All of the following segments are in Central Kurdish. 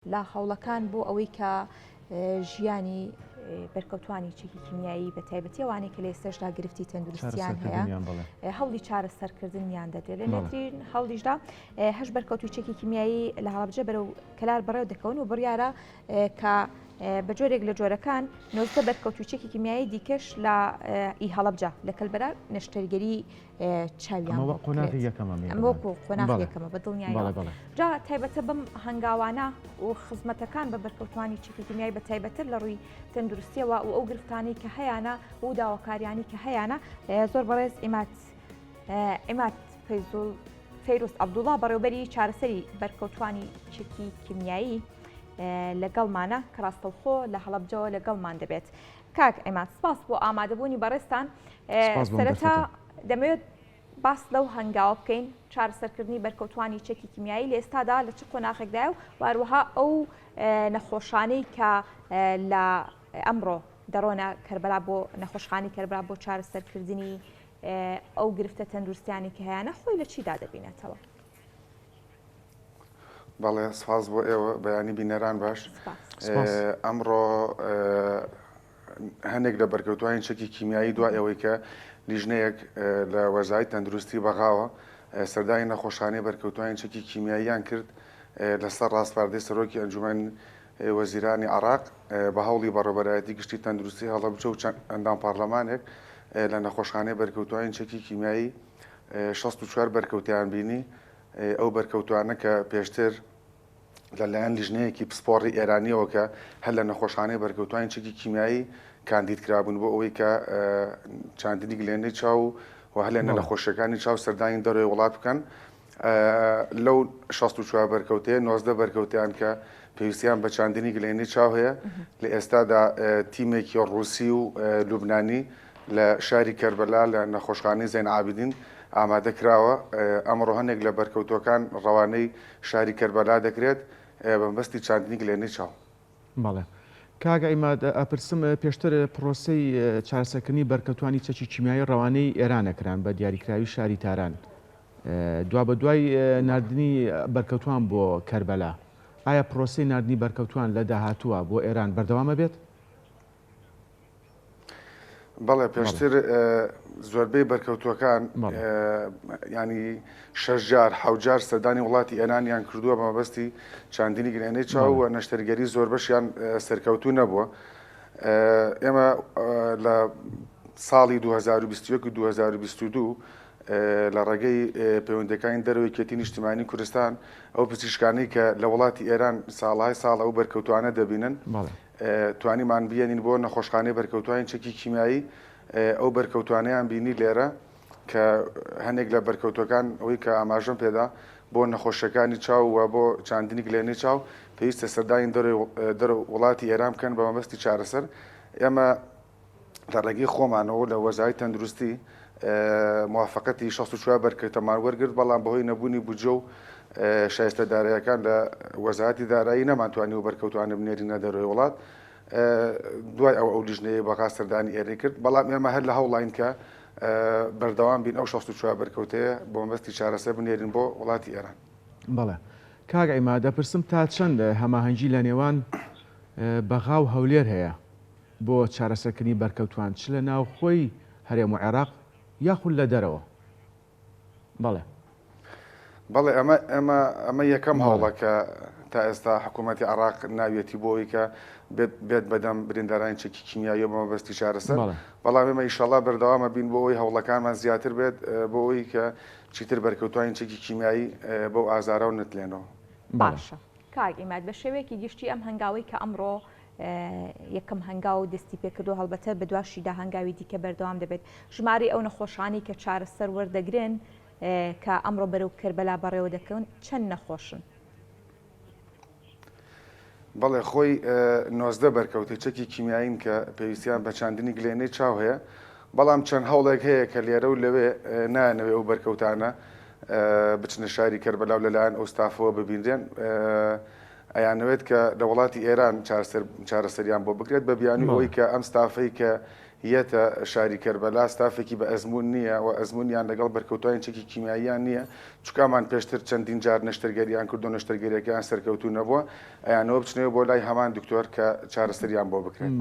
لا هەوڵەکان بۆ ئەوەی کە ژیانی بەرکەوتوانی چێکی کیمیایی بە تایبەتی ئەوانەی کە لە ئێستاشدا گرفتی تەندروستیان هەیە هەوڵی چارەسەرکردنیان دەدرێت لە نێترین هەوڵیشدا هەش بەرکەوتوی چێکی کیمیایی لە هەڵەبجە بەرەو کەلار بەڕێو دەکەون و بڕیارە کە بە جۆرێک لە جۆرەکان نۆزدە بەرکەوتوی چێکی کیمیایی دیکەش لە ئی هەڵەبجە لە کەلبەرە نەشتەرگەری چاویان قۆناغی یەکەمە بە دڵنیاییەوە جا تایبەتە بەم هەنگاوانە و خزمەتەکان بە بەرکەوتوانی چێکی کیمیایی بە تایبەتر لە ڕووی تەندروستیەوە و ئەو گرفتانی کە هەیەە و داواکاریانی کە هەیەە زۆر بەڕێز ئیمات فەیروس عەبدوڵڵا بەڕێوەبەری چارەسەری بەرکەوتوانی چێکی کیمیایی لەگەڵمانە کە ڕاستەوخۆ لە هەڵەبجەوە لەگەڵمان دەبێت. کاک ئیمات سپاس بۆ ئامادەبوونی بەڕێستان. سەرەتا دەمەوێت باس لەو هەنگاوە بکەین چارەسەرکردنی بەرکەوتوانی چێکی کیمیایی لە ئێستادا لە چ قۆناغێکدایە و هەروەها ئەو نەخۆشانەی کە لە ئەمڕۆ دەڕۆنە کەربەلا بۆ نەخۆشخانەی کەربەلا بۆ چارەسەرکردنی ئەو گرفتە تەندروستیانی کە هەیەە خۆی لە چیدا دەبینێتەوە؟ بەڵێ سپاس بۆ ئێوە بەیانی بینەران باش. ئەمڕۆ هەندێک لە بەرکەوتوانی چێکی کیمیایی دوای ئەوەی کە لیژنەیەک لە وەزارەتی تەندروستی بەغاوە سەردانی نەخۆشخانەی بەرکەوتوانی چێکی کیمیاییان کرد لەسەر ڕاستپاردەی سەرۆکی ئەنجومەن وەزیرانی عێراق بە هەوڵی بەڕێوەبەرایەتی گشتی تەندروستی هەڵەبجە و چەند ئەندام پارلەمانێک لە نەخۆشخانەی بەرکەوتوانی چێکی کیمیایی 64 بەرکەوتیان بینی. ئەو بەرکەوتوانە کە پێشتر لەلایەن لیژنەیەکی پسپۆڕی ئێرانیەوە کە هەر لە نەخۆشخانەی بەرکەوتوانی چێکی کیمیایی کاندید کرابوون بۆ ئەوەی کە چاندنی گلێنەی چاو و هەر لە نەخۆشیەکانی چاو سەردانی دەروی وڵات بکەن. لەو 64 بەرکەوتەیە 19 بەرکەوتیان کە پێویستیان بە چاندنی گلێنەی چاو هەیە لە ئێستادا تیمێکی ڕووسی و لوبنانی لە شاری کەربەلا لە نەخۆشخانەی زەین عابیدین ئامادە کراوە. ئەمڕۆ هەندێک لە بەرکەوتوەکان ڕەوانەی شاری کەربەلا دەکرێت بەمبەستی چاندنی گلێنەی چاو. بەڵێ کاگە ئیماد ئەپرسم پێشتر پرۆسەی چارەسەرکردنی بەرکەوتوانی چێکی کیمیایی ڕەوانەی ئێرانەکران بە دیاریکراوی شاری تاران دوا بە دوای نردنی بەرکەوتوان بۆ کەربەلا ئایا پرۆسەی نردنی بەرکەوتوان لە داهاتووە بۆ ئێران بەردەوامە بێت؟ بەڵێ پێشتر زۆربەی بەرکەوتوەکان ینی 6 جار 7 جار سەردانی وڵاتی ئێرانیان کردووە بە مەبەستی چاندنی گلێنەی چاو و نەشتەرگەری زۆر بەشیان سەرکەوتوو نەبووە. ئێمە لە ساڵی 2021 و 2022 لە ڕێگەی پەیوەندەکانی دەرەوەی کێتی نیشتیمانی کوردستان ئەو پزیشکانەی کە لە وڵاتی ئێران ساڵهای ساڵ ئەو بەرکەوتوانە دەبینن توانیمان بێنین بۆ نەخۆشخانەی بەرکەوتوانی چێکی کیمیایی. ئەو بەرکەوتوانەیان بینی لێرە کە هەندێک لە بەرکەوتوەکان ئەوەی کە ئاماژەم پێدا بۆ نەخۆشیەکانی چاو و بۆ چاندنی گلێنەی چاو پێویستە سەردانی دەرە وڵاتی ئێران بکەن بە مەبەستی چارەسەر. ئێمە لە ڕێگەی خۆمانەوە لە وەزارەتی تەندروستی موافقەتی 64 بەرکەوتەمان وەرگرت، بەڵام بەهۆی نەبوونی بودجە و شایستەداراییەکان لە وەزارەتی دارایی نەمانتوانی و بەرکەوتوانە بنێرینە دەروی وڵات. دوای ئەو لیژنەیە بەغا سەردانی ئێرە کرد، بەڵام ئێمە هەر لە هەوڵین کە بەردەوام بین ئەو 64 بەرکەوتەیە بۆ مەبەستی چارەسەر بنێرین بۆ وڵاتی ئێران. بەڵێ کاگە ئیماد دەپرسم تا چەند هەماهەنگی لە نێوان بەغا و هەولێر هەیە بۆ چارەسەرکردنی بەرکەوتوان چ لە ناوخۆی هەرێم و عێراق یاخود لە دەرەوە؟ بەڵێ بەڵێ ئەمە یەکەم هەوڵە کە تا ئێستا حکوومەتی عێراق ناوێتی بۆی کە بێت بەدەم بریندارانی چێکی کیمیایی بە مەبەستی چارەسەر، بەڵام ئێمە ئینشەڵا بەردەوامە بین بۆ ئەوی هەوڵەکانمان زیاتر بێت بۆ ئەوی کە چیتر بەرکەوتوانی چێکی کیمیایی بەو ئازارە و نتلێنەوە. باشە کاک ئیماد بە شێوەیەکی گشتی ئەم هەنگاوی کە ئەمڕۆ یەکەم هەنگاو دەستی پێکردو هەڵبەتە بە دواشیدا هەنگاوی دیکە بەردەوام دەبێت ژماری ئەو نەخۆشانی کە چارەسەر وەردەگرن کە ئەمڕۆ بەرەو کەربەلا بەڕێوە دەکەون چەند نەخۆشن؟ بەڵێ خۆی 19 بەرکەوتەی چێکی کیمیایین کە پێویستیان بە چاندنی گلێنەی چاو هەیە، بەڵام چەند هەوڵێک هەیە کە لێرە و لەوێ نانەوێ ئەو بەرکەوتانە بچنە شاری کەربەلا و لەلایەن ئەو ستافەوە ببینرێن. ئەیانەوێت کە لە وڵاتی ئێران چارەسەریان بۆ بکرێت بە بیانی ئەوەی کە ئەم ستافەی کە یەتە شاری کەربەلا ستافێکی بە ئەزمون نییە و ئەزمونیان لەگەڵ بەرکەوتوانی چەکی کیمیاییان نییە چکامان پێشتر چەندین جار نەشتەرگەریان کردو نەشتەرگەریەکەیان سەرکەوتو نەبووە ئەیانەوە بچنەوە بۆ لای هەمان دکتۆر کە چارەسەریان بۆ بکرێن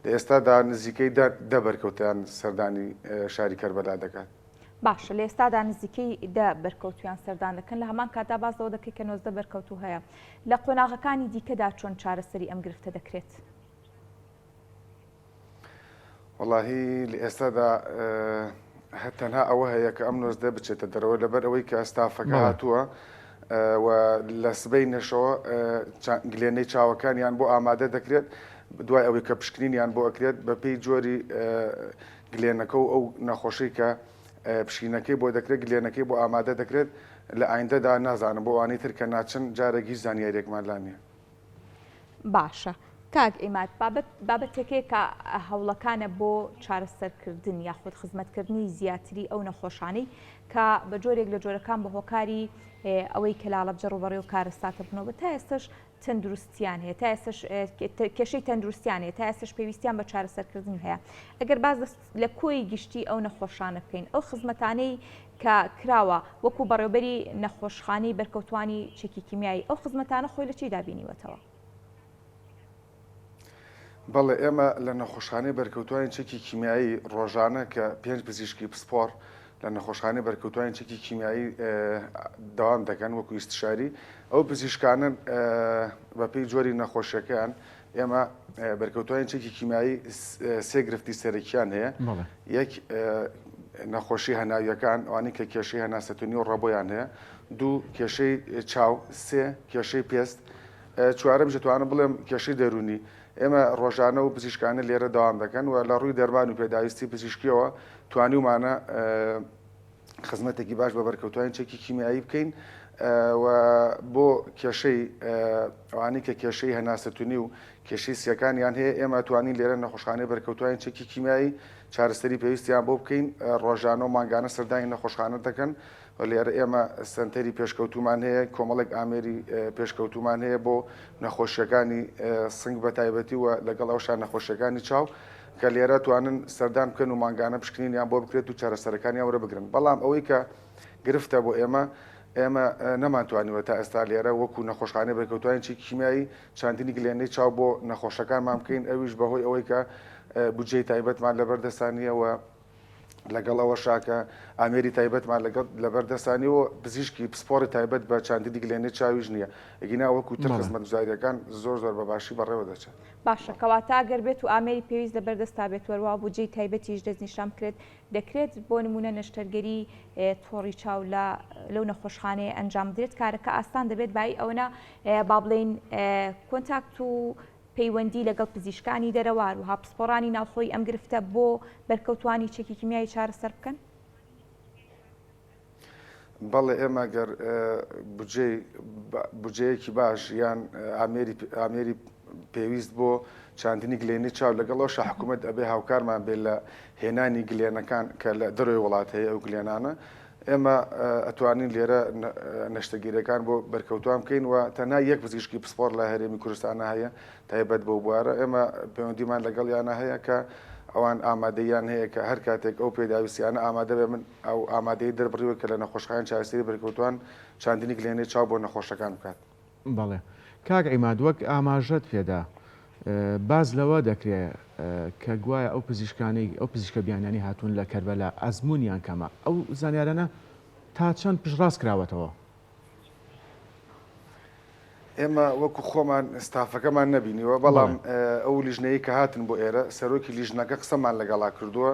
لە ئێستادا نزیکەی دە بەرکەوتیان سەردانی شاری کەربەلا دەکات. باشە لە ئێستادا نزیکەی دە بەرکەوتویان سەردان دەکەن لە هەمان کاتا بازەوە دەکەی کە 90 بەرکەوتو هەیە لە قۆناغەکانی دیکەدا چۆن چارەسەری ئەم گرفتە دەکرێت؟ وەڵاهی لە ئێستادا تەنها ئەوە هەیە کە ئەم 90 بچێتە دەرەوە لەبەر ئەوەی کە ستافەکە هاتووە و لە سبەی نەشەوە گلێنەی چاوەکانیان بۆ ئامادە دەکرێت دوای ئەوەی کە پشکنینیان بۆ ئەکرێت بە پێی جۆری گلێنەکە و ئەو نەخۆشی کە پشینەکەی بۆ دەکرێت گلێنەکەی بۆ ئامادە دەکرێت لە ئایندەدا نازانم بۆ وانەی تر کە ناچن جارێکی زانیاریێکمان لا نییە. باشە. کاک ئیماد بابەتێکێ کە هەوڵەکانە بۆ چارەسەرکردن یاخود خزمەتکردنی زیاتری ئەو نەخۆشانەی کە بە جۆرێک لە جۆرەکان بە هۆکاری ئەوەی کەلاڵە بجە ڕوبەڕێ و کارەساتە بنەوە تا ئێستش تەندروستیان هەیە تا ئێستش کێشەی تەندروستیان هەیە تا ئێستش پێویستیان بە چارەسەرکردن هەیە ئەگەر باز لە کۆی گشتی ئەو نەخۆشانە بکەین ئەو خزمەتانەی کە کراوە وەکو بەڕێوەبەری نەخۆشخانەی بەرکەوتوانی چەکی کیمیایی ئەو خزمەتانە خۆی لە چی دابینیوەتەوە؟ بەڵێ ئێمە لە نەخۆشخانەی بەرکەوتوانی چەکی کیمیایی ڕۆژانە کە 5 پزیشکی پسپۆر لە نەخۆشخانەی بەرکەوتوانی چەکی کیمیایی دەوام دەکەن وەکو ئیستشاری ئەو پزیشکانن بە پێی جۆری نەخۆشیەکان ئێمە بەرکەوتوانی چەکی کیمیایی سێ گرفتی سەرەکیان هەیە یەک نەخۆشی هەناویەکان ئەوانی کە کێشەی هەناسەتونی و ڕەبۆیان هەیە دوو کێشەی چاو سێ کێشەی پێست چوارەم دەتوانم بڵێم کێشەی دەرونی ئێمە ڕۆژانە و پزیشکانە لێرە داوام دەکەن و لە ڕووی دەرمان و پێداویستی پزیشکیەوە توانیمانە خزمەتێکی باش بە بەرکەوتوانی چەکی کیمیایی بکەین و بۆ کێشەی ئەوانی کە کێشەی هەناسەتونی و کێشەی سیەکانیان هەیە ئێمە توانین لێرە نەخۆشخانەی بەرکەوتوانی چەکی کیمیایی چارەسەری پێویستیان بۆ بکەین ڕۆژانە و مانگانە سەردانی نەخۆشخانە دەکەن لێرە ئێمە سنتەری پێشکەوتومان هەیە کۆمەڵێک ئامێری پێشکەوتومان هەیە بۆ نەخۆشیەکانی سنگ بە تایبەتی و لەگەڵ ئەوشان نەخۆشیەکانی چاو کە لێرە توانن سەردان بکەن و مانگانە پشکنینیان بۆ بکرێت و چارەسەرەکانیان وەرە بگرن بەڵام ئەوەی کە گرفتە بۆ ئێمە نەمانتوانیوە تا ئێستا لێرە وەکو نەخۆشخانەی بەرکەوتوانی چەکی کیمیایی چاندنی گلێنەی چاو بۆ نەخۆشەکانمان بکەین ئەویش بەهۆی ئەوەی کە بودجەی تایبەتمان لەبەردەستانیەوە لەگەڵ ئەوە شاکە ئامێری تایبەتمان لەبەردەستانیەوە پزیشکی پسپۆری تایبەت بە چاندنی گلێنەی چاویش نییە ئەگینا وەکو تر خزمەتگوزاریەکان زۆر بە باشی بەڕێوە دەچێت. باشە کەواتە ئەگەر بێت و ئامێری پێویست لەبەردەستا بێت وەروا بودجەی تایبەتیش دەستنیشان بکرێت دەکرێت بۆ نمونە نەشتەرگەری تۆڕی چاو لەو نەخۆشخانەیە ئەنجام بدرێت کارەکە ئاسان دەبێت بای ئەوەنە با بڵێن کۆنتاکت و پەیوەندی لەگەڵ پزیشکانی دەرەوار و هاپسپۆرانی ناوخۆی ئەم گرفتە بۆ بەرکەوتوانی چەکی کیمیایی چارەسەر بکەن؟ بەڵێ ئێمە گەر بودجەیەکی باش یان ئامێری پێویست بۆ چاندنی گلێنی چاو لەگەڵەوە حکوومەت ئەبێ هاوکارمان بێت لە هێنانی گلێنەکان کە لە دەروی وڵات هەیە ئەو گلێنانە ئێمە ئەتوانین لێرە نەشتەگیرەکان بۆ بەرکەوتوان بکەین و تەنها یەک پزیشکی پسپۆر لە هەرێمی کوردستانە هەیە تایبەت بەو بوارە ئێمە پەیوەندیمان لەگەڵ یانە هەیە کە ئەوان ئامادەیان هەیە کە هەر کاتێک ئەو پێداویستیانە ئامادە بێ من ئەو ئامادەی دەربڕیوە کە لە نەخۆشخانە چارەسەری بەرکەوتوان چاندنی گلێنەی چاو بۆ نەخۆشەکان بکات. بەڵێ کاک عیماد وەک ئاماژەت پێدا باز لەوە دەکرێت کە گوایە ئەو پزیشکانەی ئەو پزیشکە بیانیانی هاتوون لە کەربەلا ئەزمونیان کەمە ئەو زانیارانە تا چەند پشتڕاست کراوەتەوە؟ ئێمە وەکو خۆمان ستافەکەمان نەبینیوە بەڵام ئەو لیژنەیە کە هاتن بۆ ئێرە سەرۆکی لیژنەکە قسەمان لەگەڵا کردووە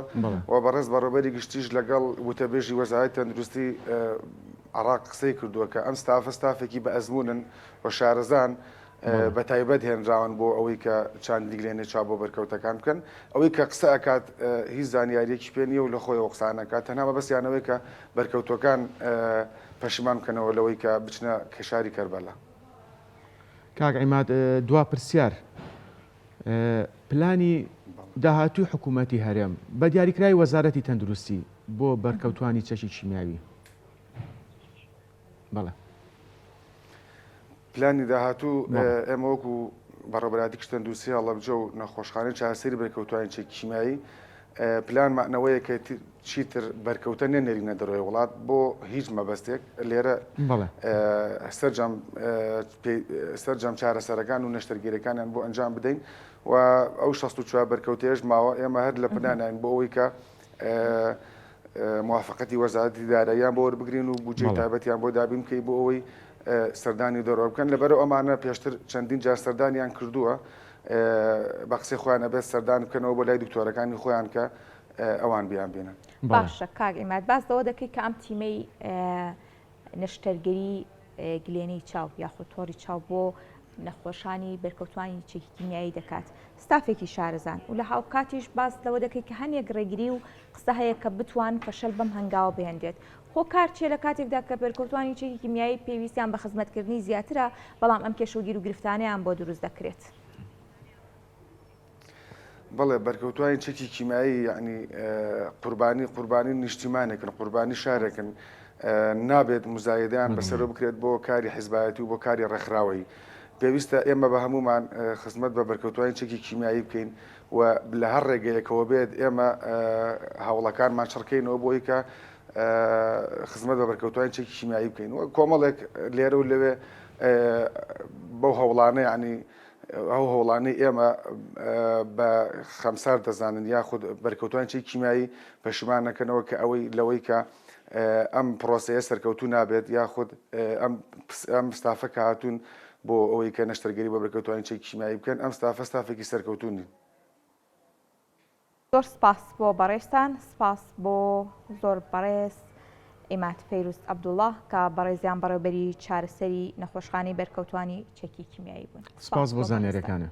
و بەڕێز بەڕێبەری گشتیش لەگەڵ وتەبێژی وەزارەتی تەندروستی عێراق قسەی کردووە کە ئەم ستافێکی بە ئەزمونن و شارەزان بە تایبەت هێنراون بۆ ئەوەی کە چاندنی گلێنەی چاو بۆ بەرکەوتەکان بکەن ئەوەی کە قسە ئەکات هیچ زانیاریەکی پێ نییە و لە خۆیەوە قسانەکات تەنها بەبەستیانەوەی کە بەرکەوتوەکان پەشیمان بکەنەوە لەوەی کە بچنە کەشاری کەربەلا. کاک عیماد دوا پرسیار پلانی داهاتوی حکوومەتی هەرێم بە دیاریکراوی وەزارەتی تەندروستی بۆ بەرکەوتوانی چەکی کیمیاوی بەڵێ پلانی داهاتوو ئێمە وەکو بەڕێوەبەری گشتی تەندروستی هەڵەبجە و نەخۆشخانەی چارەسەری بەرکەوتوانی چەکی کیمیایی پلان معنەوەیە کە چیتر بەرکەوتە نێنێرینە دەڕۆی وڵات بۆ هیچ مەبەستێک لێرە سەرجەم چارەسەرەکان و نەشتەرگیریەکانیان بۆ ئەنجام بدەین و ئەو 64 بەرکەوتێش ماوە ئێمە هەر لە پلانیان بۆ ئەوەی کە موافقەتی وەزارەتی داراییان بۆ وەربگرین و بودجەی تایبەتیان بۆ دابین بکەی بۆ ئەوەی سەردانی دەڕۆ بکەن لەبەرەوە ئەمانە پێشتر چەندین جار سەردانیان کردووە بە قسەی خۆیان ئەبێت سەردان بکەنەوە بۆ لای دکتۆرەکانی خۆیان کە ئەوان بیان بێنن. باشە کاک ئیماد باس دەوە دەکەی کە ئەم تیمەی نەشتەرگەری گلێنەی چاو یاخود تۆری چاو بۆ نەخۆشانی بەرکەوتوانی چێکی کیمیایی دەکات ستافێکی شارەزان و لە هاوکاتیش باس لەوە دەکەی کە هەنێک ڕێگری و قسە هەیە کە بتوان فەشەل بەم هەنگاوە بهێنرێت خۆ کار چێ لە کاتێکدا کە بەرکەوتوانی چێکی کیمیایی پێویستیان بە خزمەتکردنی زیاترە بەڵام ئەم کێشەوگیر و گرفتانیان بۆ دروست دەکرێت. بەڵێ بەرکەوتوانی چێکی کیمیایی یعنی قوربانی نیشتیمانێکن قوربانی شارێکن نابێت مزایدەیان بەسەرۆ بکرێت بۆ کاری حیزبایەتی و بۆ کاری ڕێکخراوەیی پێویستە ئێمە بە هەمومان خزمەت بە بەرکەوتوانی چێکی کیمیایی بکەین و لە هەر ڕێگەیەکەوە بێت ئێمە هەوڵەکانمان شەڕکەینەوە بۆی کە خزمەت بە بەرکەوتوانی چێکی کیمیایی بکەین و کۆمەڵێک لێرە و لەوێ بەو هەوڵانە ینی ئەو هەوڵانەی ئێمە بە خەمسار دەزانن یاخود بەرکەوتوانی چێکی کیمیایی پەشیمان نەکەنەوە کە ئەوەی لەوەی کە ئەم پرۆسەیە سەرکەوتوو نابێت یاخود ئەم ستافە کە هاتوون بۆ ئەوەی کە نەشتەرگەری بە بەرکەوتوانی چێکی کیمیایی بکەن ئەم ستافێکی سەرکەوتوونی. زۆر سپاس بۆ بەڕێستان سپاس بۆ زۆر بەڕێز ئیماد پەیروز عەبدوڵڵاه کە بەڕێزیان بەڕێوەبەری چارەسەری نەخۆشخانەی بەرکەوتوانی چێکی کیمیایی بوون. سپاس بۆ زانیاریەکانە.